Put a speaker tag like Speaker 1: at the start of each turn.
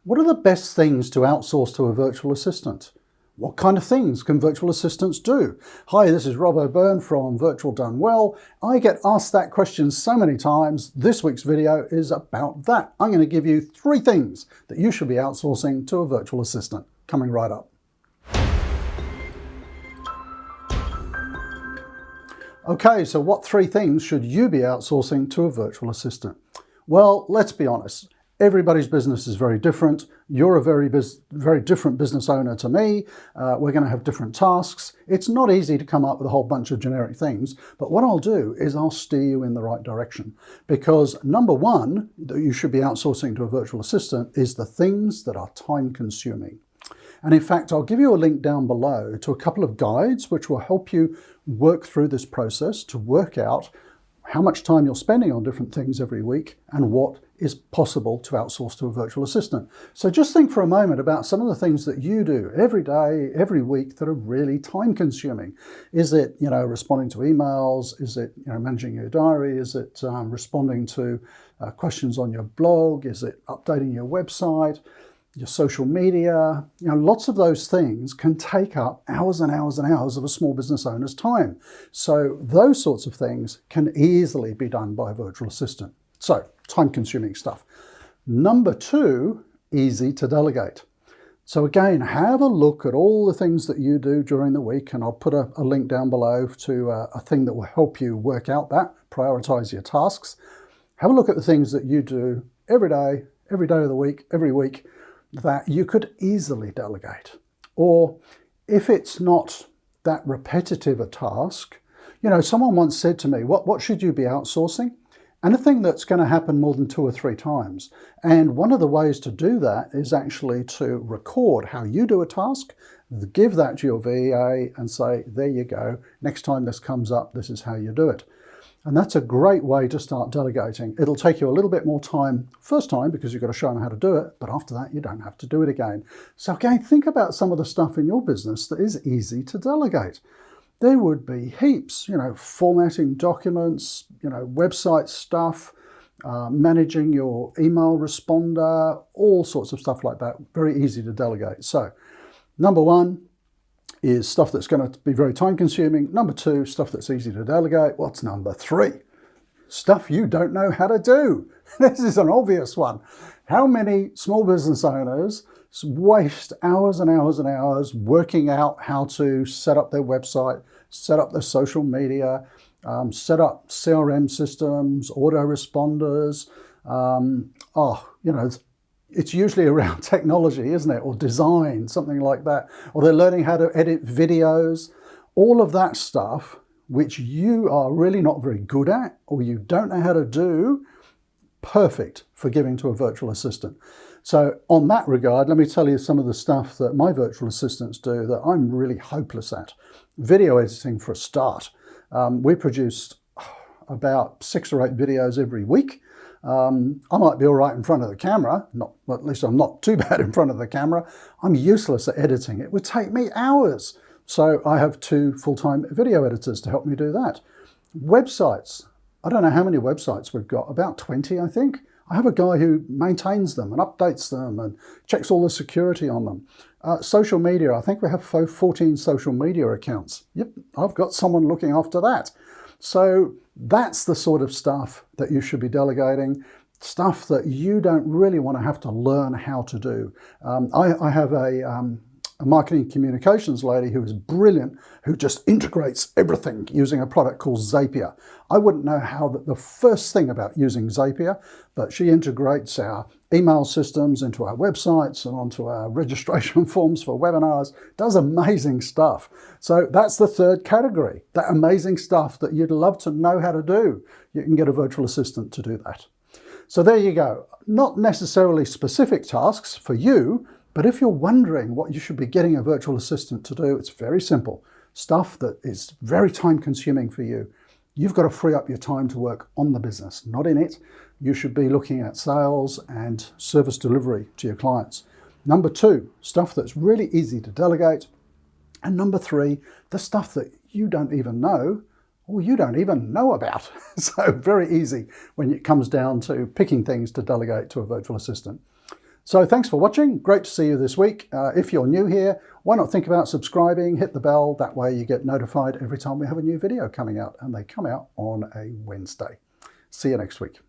Speaker 1: What are the best things to outsource to a virtual assistant? What kind of things can virtual assistants do? Hi, this is Rob O'Byrne from Virtual Done Well. I get asked that question so many times. This week's video is about that. I'm going to give you 3 things that you should be outsourcing to a virtual assistant. Coming right up. Okay, so what 3 things should you be outsourcing to a virtual assistant? Well, let's be honest. Everybody's business is very different. You're a very different business owner to me. We're going to have different tasks. It's not easy to come up with a whole bunch of generic things, but what I'll do is I'll steer you in the right direction. Because number 1 that you should be outsourcing to a virtual assistant is the things that are time consuming. And in fact, I'll give you a link down below to a couple of guides which will help you work through this process to work out how much time you're spending on different things every week and what is possible to outsource to a virtual assistant. So just think for a moment about some of the things that you do every day, every week that are really time consuming. Is it, responding to emails? Is it, managing your diary? Is it responding to questions on your blog? Is it updating your website? Your social media, lots of those things can take up hours and hours and hours of a small business owner's time. So those sorts of things can easily be done by a virtual assistant. So time-consuming stuff. Number 2, easy to delegate. So again, have a look at all the things that you do during the week, and I'll put a link down below to a thing that will help you work out that, prioritize your tasks. Have a look at the things that you do every day of the week, every week, that you could easily delegate. Or if it's not that repetitive a task, someone once said to me, what should you be outsourcing? Anything that's going to happen more than 2 or 3 times. And one of the ways to do that is actually to record how you do a task, give that to your VA and say, there you go, next time this comes up, this is how you do it. And that's a great way to start delegating. It'll take you a little bit more time first time because you've got to show them how to do it, but after that you don't have to do it again. So again, think about some of the stuff in your business that is easy to delegate. There would be heaps, formatting documents, website stuff, managing your email responder, all sorts of stuff like that. Very easy to delegate. So number 1, is stuff that's going to be very time consuming. Number 2, stuff that's easy to delegate. What's number 3? Stuff you don't know how to do. This is an obvious one. How many small business owners waste hours and hours and hours working out how to set up their website, set up their social media, set up CRM systems, autoresponders, it's usually around technology, isn't it? Or design, something like that. Or they're learning how to edit videos. All of that stuff, which you are really not very good at, or you don't know how to do, perfect for giving to a virtual assistant. So on that regard, let me tell you some of the stuff that my virtual assistants do that I'm really hopeless at. Video editing for a start. We produce about 6 or 8 videos every week. I might be all right in front of the camera, at least I'm not too bad in front of the camera. I'm useless at editing. It would take me hours. So I have 2 full-time video editors to help me do that. Websites. I don't know how many websites we've got, about 20, I think. I have a guy who maintains them and updates them and checks all the security on them. Social media, I think we have 14 social media accounts. Yep, I've got someone looking after that. So that's the sort of stuff that you should be delegating, stuff that you don't really want to have to learn how to do. I have a marketing communications lady who is brilliant, who just integrates everything using a product called Zapier. I wouldn't know how the first thing about using Zapier, but she integrates our email systems into our websites and onto our registration forms for webinars, does amazing stuff. So that's the 3rd category, that amazing stuff that you'd love to know how to do. You can get a virtual assistant to do that. So there you go. Not necessarily specific tasks for you, but if you're wondering what you should be getting a virtual assistant to do, it's very simple. Stuff that is very time consuming for you. You've got to free up your time to work on the business, not in it. You should be looking at sales and service delivery to your clients. Number 2, stuff that's really easy to delegate. And number 3, the stuff that you don't even know or you don't even know about. So very easy when it comes down to picking things to delegate to a virtual assistant. So thanks for watching. Great to see you this week. If you're new here, why not think about subscribing, hit the bell. That way you get notified every time we have a new video coming out, and they come out on a Wednesday. See you next week.